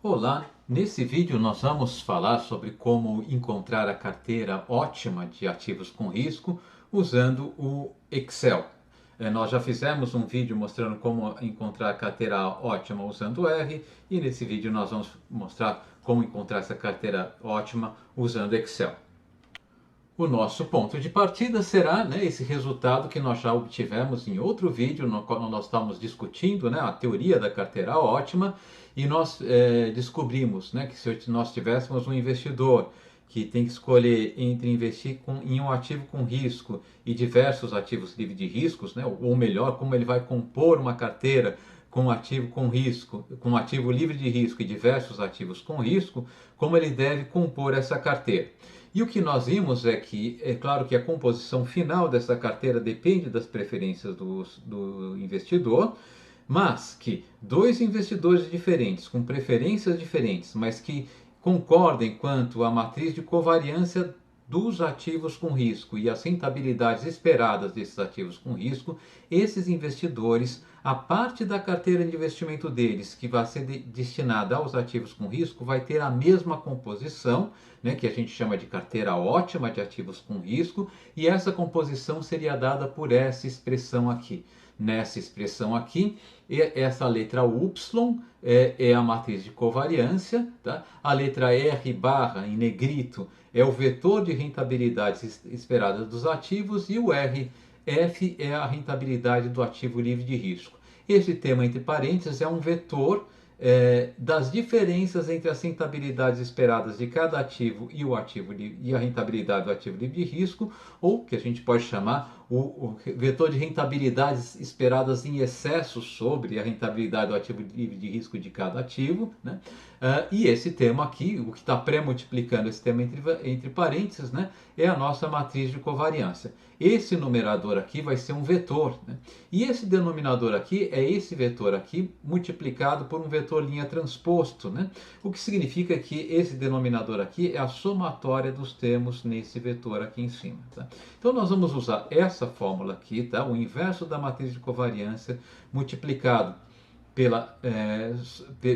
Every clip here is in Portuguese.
Olá, nesse vídeo nós vamos falar sobre como encontrar a carteira ótima de ativos com risco usando o Excel. Nós já fizemos um vídeo mostrando como encontrar a carteira ótima usando o R e nesse vídeo nós vamos mostrar como encontrar essa carteira ótima usando o Excel. O nosso ponto de partida será, esse resultado que nós já obtivemos em outro vídeo, no qual nós estamos discutindo, a teoria da carteira ótima, e nós descobrimos, que se nós tivéssemos um investidor que tem que escolher entre investir em um ativo com risco e diversos ativos livres de riscos, ou melhor, como ele vai compor uma carteira com um ativo com risco, com um ativo livre de risco e diversos ativos com risco, como ele deve compor essa carteira. E o que nós vimos é que, é claro que a composição final dessa carteira depende das preferências do investidor, mas que dois investidores diferentes, com preferências diferentes, mas que concordem quanto à matriz de covariância dos ativos com risco e as rentabilidades esperadas desses ativos com risco, esses investidores, a parte da carteira de investimento deles que vai ser destinada aos ativos com risco vai ter a mesma composição, que a gente chama de carteira ótima de ativos com risco, e essa composição seria dada por essa expressão aqui. Nessa expressão aqui, essa letra Y é a matriz de covariância, tá? A letra R barra em negrito é o vetor de rentabilidades esperadas dos ativos e o RF é a rentabilidade do ativo livre de risco. Esse termo entre parênteses é um vetor das diferenças entre as rentabilidades esperadas de cada ativo e e a rentabilidade do ativo livre de risco, ou que a gente pode chamar o vetor de rentabilidades esperadas em excesso sobre a rentabilidade do ativo livre de risco de cada ativo, e esse termo aqui, o que está pré-multiplicando esse termo entre parênteses, é a nossa matriz de covariância. Esse numerador aqui vai ser um vetor, e esse denominador aqui é esse vetor aqui multiplicado por um vetor linha transposto, o que significa que esse denominador aqui é a somatória dos termos nesse vetor aqui em cima. Tá? Então nós vamos usar essa fórmula aqui, tá? O inverso da matriz de covariância multiplicado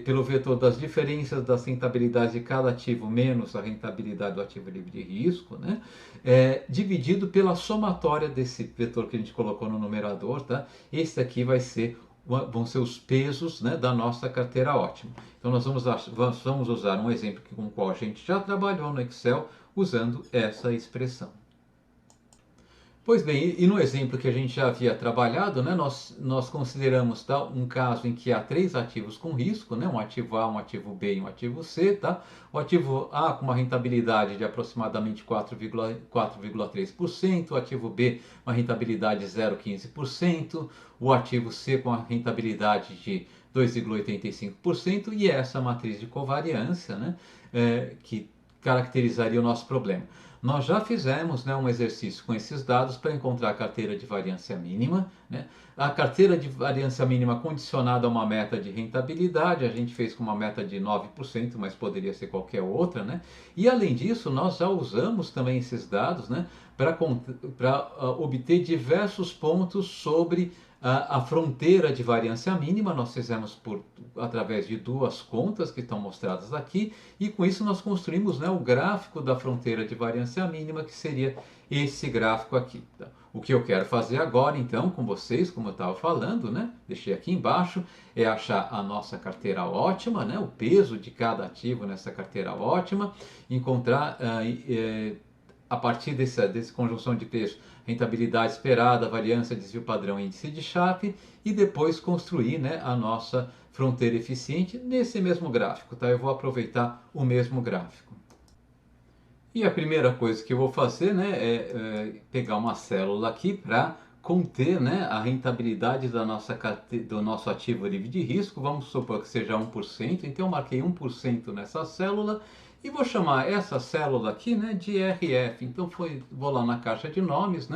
pelo vetor das diferenças das rentabilidades de cada ativo menos a rentabilidade do ativo livre de risco, dividido pela somatória desse vetor que a gente colocou no numerador. Tá? Esse aqui vão ser os pesos, da nossa carteira ótima. Então nós vamos usar um exemplo com o qual a gente já trabalhou no Excel usando essa expressão. Pois bem, e no exemplo que a gente já havia trabalhado, nós consideramos um caso em que há três ativos com risco, um ativo A, um ativo B e um ativo C. Tá? O ativo A com uma rentabilidade de aproximadamente 4,3%, o ativo B uma rentabilidade de 0,15%, o ativo C com a rentabilidade de 2,85% e essa matriz de covariância que caracterizaria o nosso problema. Nós já fizemos um exercício com esses dados para encontrar a carteira de variância mínima. A carteira de variância mínima condicionada a uma meta de rentabilidade, a gente fez com uma meta de 9%, mas poderia ser qualquer outra. E além disso, nós já usamos também esses dados para obter diversos pontos sobre a fronteira de variância mínima. Nós fizemos através de duas contas que estão mostradas aqui, e com isso nós construímos o gráfico da fronteira de variância mínima, que seria esse gráfico aqui. Tá? O que eu quero fazer agora, então, com vocês, como eu estava falando, deixei aqui embaixo, é achar a nossa carteira ótima, o peso de cada ativo nessa carteira ótima, encontrar a partir dessa conjunção de peso, rentabilidade esperada, variância, desvio padrão, índice de Sharpe, e depois construir a nossa fronteira eficiente nesse mesmo gráfico. Tá? Eu vou aproveitar o mesmo gráfico. E a primeira coisa que eu vou fazer é pegar uma célula aqui para conter a rentabilidade do nosso ativo livre de risco. Vamos supor que seja 1%, então eu marquei 1% nessa célula e vou chamar essa célula aqui de RF. Então vou lá na caixa de nomes,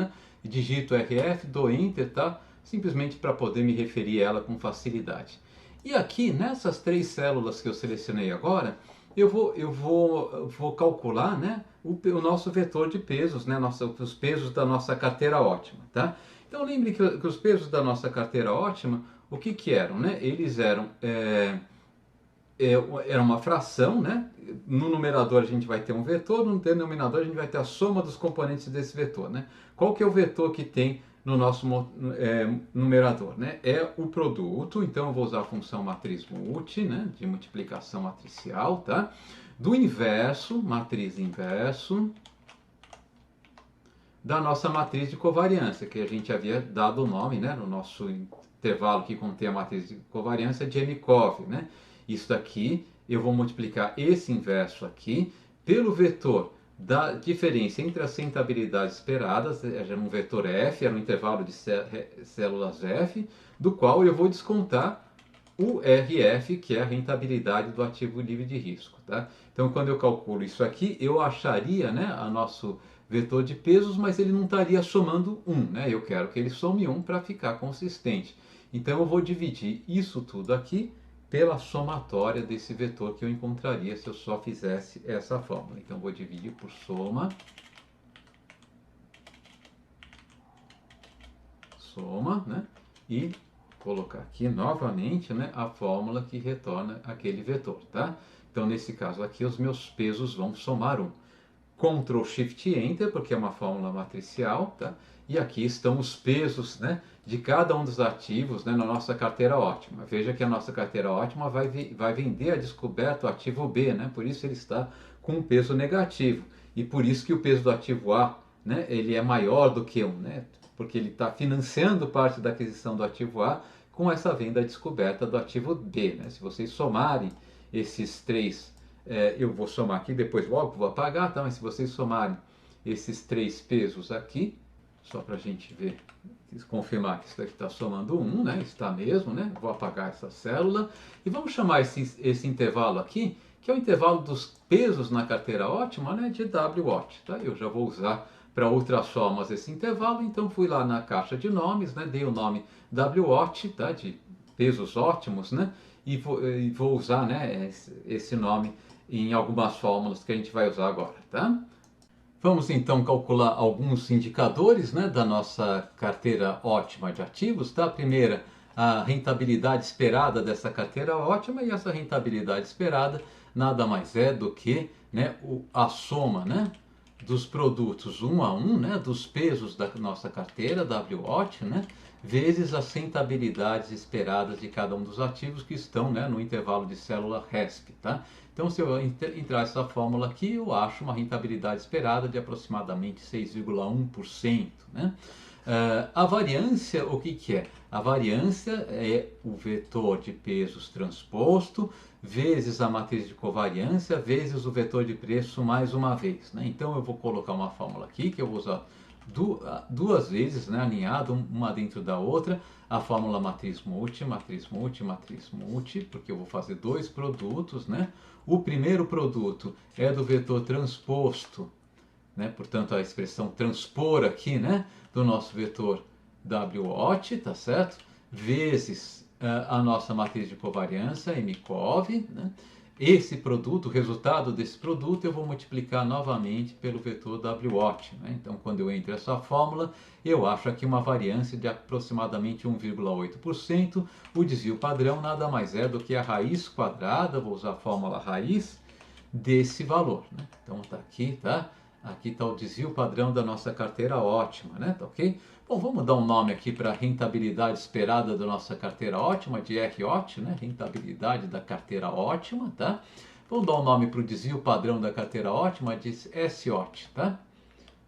digito RF, dou Enter, tá? Simplesmente para poder me referir a ela com facilidade. E aqui nessas três células que eu selecionei agora, eu vou calcular o nosso vetor de pesos, os pesos da nossa carteira ótima. Tá? Então lembre que os pesos da nossa carteira ótima, o que eram? Eles eram era uma fração, né? No numerador a gente vai ter um vetor, no denominador a gente vai ter a soma dos componentes desse vetor, né? Qual que é o vetor que tem no nosso numerador, né? É o produto, então eu vou usar a função matriz multi, né? De multiplicação matricial, tá? Do inverso, matriz inverso, da nossa matriz de covariância, que a gente havia dado o nome, né? No nosso intervalo que contém a matriz de covariância de Markov, né? Isso daqui, eu vou multiplicar esse inverso aqui pelo vetor da diferença entre as rentabilidades esperadas, era um vetor f, era um intervalo de células f, do qual eu vou descontar o RF, que é a rentabilidade do ativo livre de risco. Tá? Então, quando eu calculo isso aqui, eu acharia, né, a nosso vetor de pesos, mas ele não estaria somando 1. Né? Eu quero que ele some 1 para ficar consistente. Então, eu vou dividir isso tudo aqui pela somatória desse vetor que eu encontraria se eu só fizesse essa fórmula. Então, vou dividir por soma, né? E colocar aqui novamente, né, a fórmula que retorna aquele vetor, tá? Então, nesse caso aqui, os meus pesos vão somar 1. Ctrl Shift Enter, porque é uma fórmula matricial, tá? E aqui estão os pesos, né, de cada um dos ativos, né, na nossa carteira ótima. Veja que a nossa carteira ótima vai vender a descoberta o ativo B, né? Por isso ele está com um peso negativo. E por isso que o peso do ativo A, né, ele é maior do que 1, né? Porque ele está financiando parte da aquisição do ativo A com essa venda descoberta do ativo B, né? Se vocês somarem esses três, eu vou somar aqui, depois logo vou apagar, tá? Mas se vocês somarem esses três pesos aqui, só para a gente ver, confirmar que isso aqui está somando 1, né? Está mesmo, né? Vou apagar essa célula e vamos chamar esse intervalo aqui, que é o intervalo dos pesos na carteira ótima, né? De WOT, tá? Eu já vou usar para outras formas esse intervalo, então fui lá na caixa de nomes, né? Dei o nome WOT, tá? De pesos ótimos, né? E vou usar, né, esse nome em algumas fórmulas que a gente vai usar agora, tá? Vamos então calcular alguns indicadores, né, da nossa carteira ótima de ativos, tá? A primeira, a rentabilidade esperada dessa carteira ótima, e essa rentabilidade esperada nada mais é do que, né, a soma, né, dos produtos um a um, né, dos pesos da nossa carteira, WOT, né, vezes as rentabilidades esperadas de cada um dos ativos que estão, né, no intervalo de célula RESP, tá? Então, se eu entrar essa fórmula aqui, eu acho uma rentabilidade esperada de aproximadamente 6,1%, né? A variância, o que é? A variância é o vetor de pesos transposto vezes a matriz de covariância vezes o vetor de preço mais uma vez, né? Então eu vou colocar uma fórmula aqui que eu vou usar duas vezes, né, alinhado uma dentro da outra, a fórmula matriz multi, matriz multi, matriz multi, porque eu vou fazer dois produtos, né? O primeiro produto é do vetor transposto, né? Portanto, a expressão transpor aqui, né, do nosso vetor WOT, tá certo? Vezes a nossa matriz de covariância, Markov, né? Esse produto, o resultado desse produto, eu vou multiplicar novamente pelo vetor WOT, né? Então, quando eu entro essa fórmula, eu acho aqui uma variância de aproximadamente 1,8%. O desvio padrão nada mais é do que a raiz quadrada, vou usar a fórmula raiz, desse valor, né? Então, tá aqui, tá? Aqui está o desvio padrão da nossa carteira ótima, né? Tá ok? Bom, vamos dar um nome aqui para a rentabilidade esperada da nossa carteira ótima, de ROT, né? Rentabilidade da carteira ótima, tá? Vamos dar um nome para o desvio padrão da carteira ótima, de SOT, tá?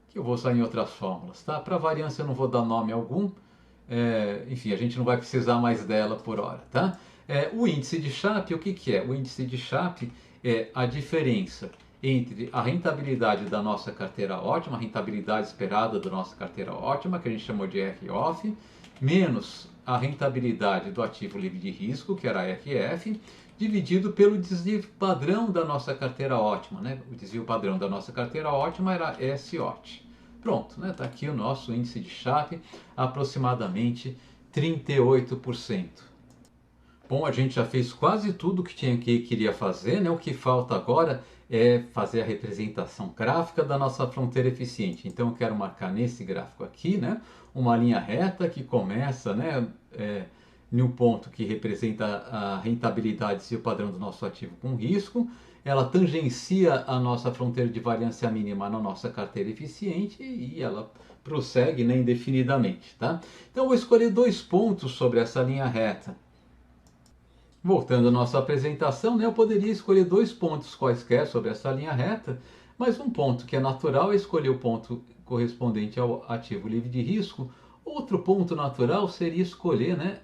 Que eu vou usar em outras fórmulas, tá? Para variância eu não vou dar nome algum, enfim, a gente não vai precisar mais dela por hora, tá? O índice de Sharpe, o que é? O índice de Sharpe é a diferença entre a rentabilidade da nossa carteira ótima, a rentabilidade esperada da nossa carteira ótima, que a gente chamou de ROF, menos a rentabilidade do ativo livre de risco, que era RF, dividido pelo desvio padrão da nossa carteira ótima, né? O desvio padrão da nossa carteira ótima era SOT. Pronto, né? Tá aqui o nosso índice de Sharpe, aproximadamente 38%. Bom, a gente já fez quase tudo que queria fazer, né? O que falta agora é fazer a representação gráfica da nossa fronteira eficiente. Então eu quero marcar nesse gráfico aqui, né, uma linha reta que começa, né, no ponto que representa a rentabilidade e o padrão do nosso ativo com risco, ela tangencia a nossa fronteira de variância mínima na nossa carteira eficiente e ela prossegue, né, indefinidamente, tá? Então eu vou escolher 2 pontos sobre essa linha reta. Voltando à nossa apresentação, né, eu poderia escolher 2 pontos quaisquer sobre essa linha reta, mas um ponto que é natural é escolher o ponto correspondente ao ativo livre de risco. Outro ponto natural seria escolher, né,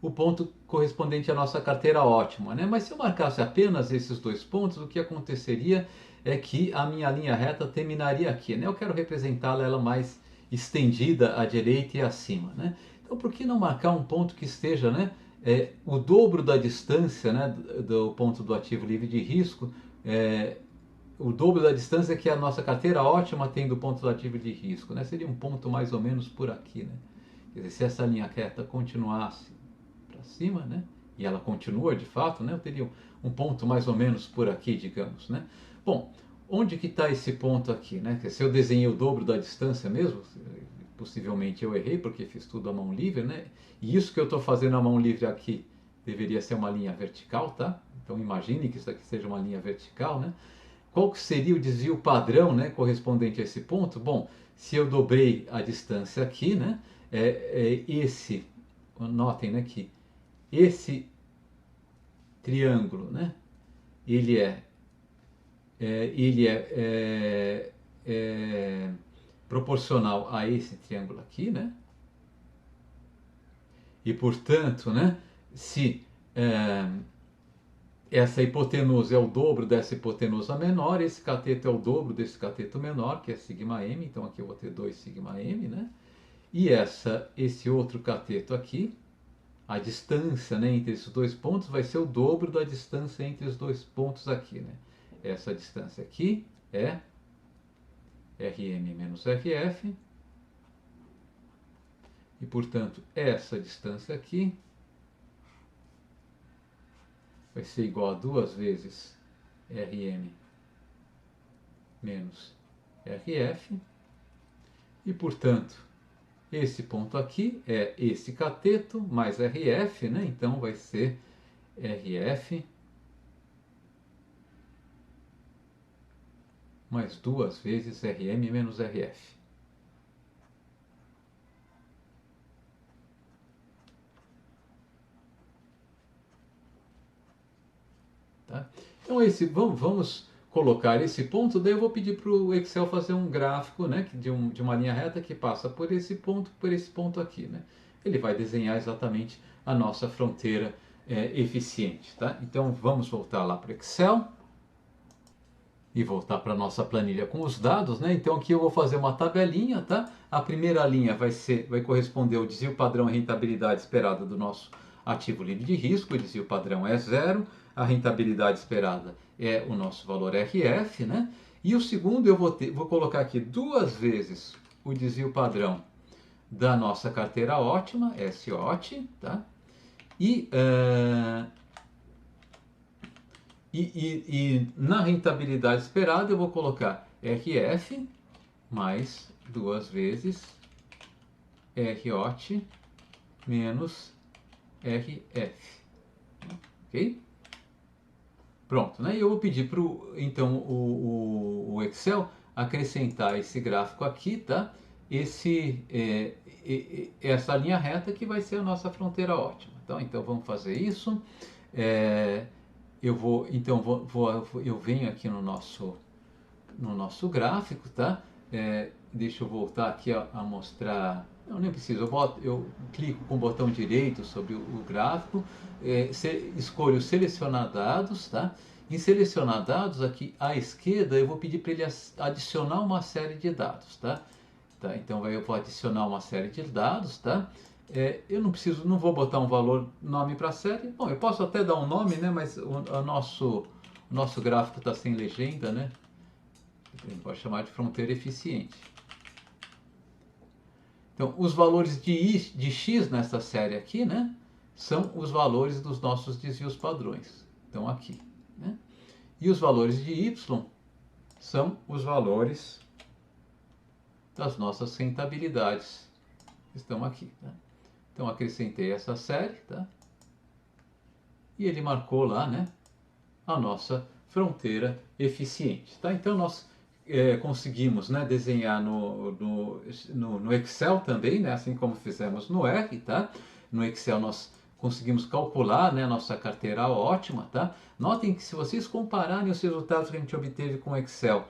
o ponto correspondente à nossa carteira ótima, né? Mas se eu marcasse apenas esses 2 pontos, o que aconteceria é que a minha linha reta terminaria aqui, né? Eu quero representá-la ela mais estendida à direita e acima, né? Então, por que não marcar um ponto que esteja, né, o dobro da distância, né, do ponto do ativo livre de risco, o dobro da distância que a nossa carteira ótima tem do ponto do ativo de risco, né? Seria um ponto mais ou menos por aqui, né? Quer dizer, se essa linha reta continuasse para cima, né, e ela continua de fato, né, eu teria um ponto mais ou menos por aqui, digamos, né? Bom, onde que está esse ponto aqui, né? Se eu desenhei o dobro da distância mesmo, possivelmente eu errei porque fiz tudo à mão livre, né? E isso que eu estou fazendo à mão livre aqui deveria ser uma linha vertical, tá? Então imagine que isso aqui seja uma linha vertical, né? Qual que seria o desvio padrão, né, correspondente a esse ponto? Bom, se eu dobrei a distância aqui, né, notem, né, que esse triângulo, né, ele é proporcional a esse triângulo aqui, né? E portanto, né, se essa hipotenusa é o dobro dessa hipotenusa menor, esse cateto é o dobro desse cateto menor, que é sigma m, então aqui eu vou ter 2 sigma m, né? E esse outro cateto aqui, a distância, né, entre esses 2 pontos vai ser o dobro da distância entre os 2 pontos aqui, né? Essa distância aqui é Rm menos Rf, e portanto essa distância aqui vai ser igual a 2 vezes Rm menos Rf, e portanto esse ponto aqui é esse cateto mais Rf, né? Então vai ser Rf mais 2 vezes Rm menos Rf. Tá? Então vamos colocar esse ponto, daí eu vou pedir para o Excel fazer um gráfico, né, de uma linha reta que passa por esse ponto aqui, né? Ele vai desenhar exatamente a nossa fronteira eficiente, tá? Então vamos voltar lá para o Excel e voltar para a nossa planilha com os dados, né? Então aqui eu vou fazer uma tabelinha, tá? A primeira linha vai corresponder ao desvio padrão e rentabilidade esperada do nosso ativo livre de risco, o desvio padrão é 0, a rentabilidade esperada é o nosso valor RF, né? E o segundo eu vou colocar aqui 2 vezes o desvio padrão da nossa carteira ótima, SOT, tá? E na rentabilidade esperada eu vou colocar RF mais 2 vezes ROT menos RF. Ok? Pronto, né? E eu vou pedir para então o Excel acrescentar esse gráfico aqui, tá? Essa linha reta que vai ser a nossa fronteira ótima. Então vamos fazer isso. Eu venho aqui no nosso gráfico, tá? Deixa eu voltar aqui a mostrar. Não, nem preciso. Eu clico com o botão direito sobre o gráfico, escolho selecionar dados, tá? Em selecionar dados, aqui à esquerda, eu vou pedir para ele adicionar uma série de dados, tá? Então eu vou adicionar uma série de dados, tá? Eu não vou botar um nome para a série. Bom, eu posso até dar um nome, né? Mas o nosso gráfico está sem legenda, né? A gente pode chamar de fronteira eficiente. Então, os valores de x nessa série aqui, né? São os valores dos nossos desvios padrões. Então, aqui, né? E os valores de y são os valores das nossas rentabilidades. Estão aqui, né? Então acrescentei essa série, tá? E ele marcou lá, né, a nossa fronteira eficiente, tá? Então nós conseguimos, né, desenhar no Excel também, né, assim como fizemos no R, tá? No Excel nós conseguimos calcular, né, a nossa carteira ótima, tá? Notem que se vocês compararem os resultados que a gente obteve com o Excel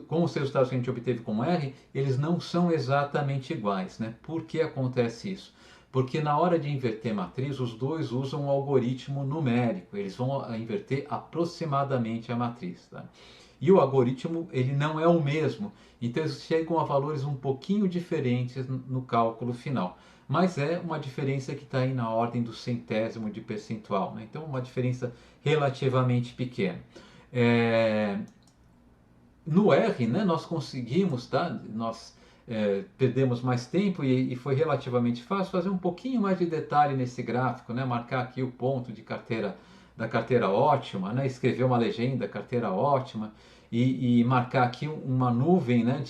com os resultados que a gente obteve com R, eles não são exatamente iguais, né? Por que acontece isso? Porque na hora de inverter matriz, os dois usam um algoritmo numérico, eles vão inverter aproximadamente a matriz, tá? E o algoritmo ele não é o mesmo, então eles chegam a valores um pouquinho diferentes no cálculo final. Mas é uma diferença que está aí na ordem do centésimo de percentual, né? Então uma diferença relativamente pequena. É, no R, né, nós conseguimos, tá? Nós perdemos mais tempo e foi relativamente fácil fazer um pouquinho mais de detalhe nesse gráfico, né? Marcar aqui o ponto de carteira da carteira ótima, né? Escrever uma legenda carteira ótima e marcar aqui uma nuvem, né?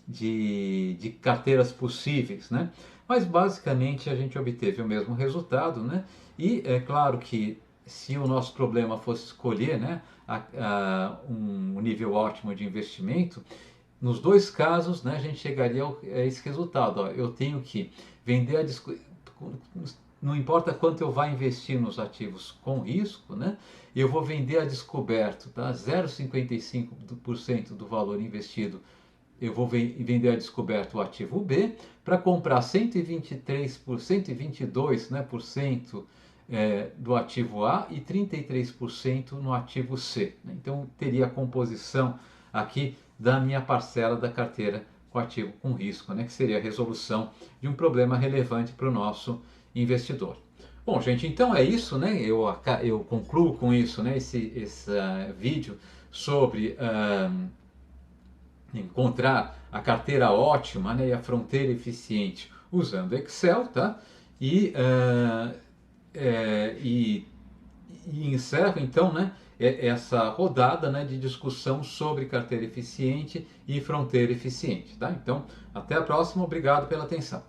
De carteiras possíveis, né? Mas basicamente a gente obteve o mesmo resultado, né? E é claro que se o nosso problema fosse escolher, né, um nível ótimo de investimento, nos dois casos, né, a gente chegaria a esse resultado. Ó, eu tenho que vender não importa quanto eu vá investir nos ativos com risco, né, eu vou vender a descoberto, tá? 0,55% do valor investido eu vou vender a descoberto o ativo B para comprar 122, né, por cento do ativo A e 33% no ativo C, né? Então teria a composição aqui da minha parcela da carteira com ativo com risco, né, que seria a resolução de um problema relevante para o nosso investidor. Bom, gente, então é isso, né? Eu concluo com isso, né? Esse vídeo sobre encontrar a carteira ótima, né, e a fronteira eficiente usando Excel, tá? E, uh, e, e encerro então, né, essa rodada, né, de discussão sobre carteira eficiente e fronteira eficiente, tá? Então, até a próxima, obrigado pela atenção.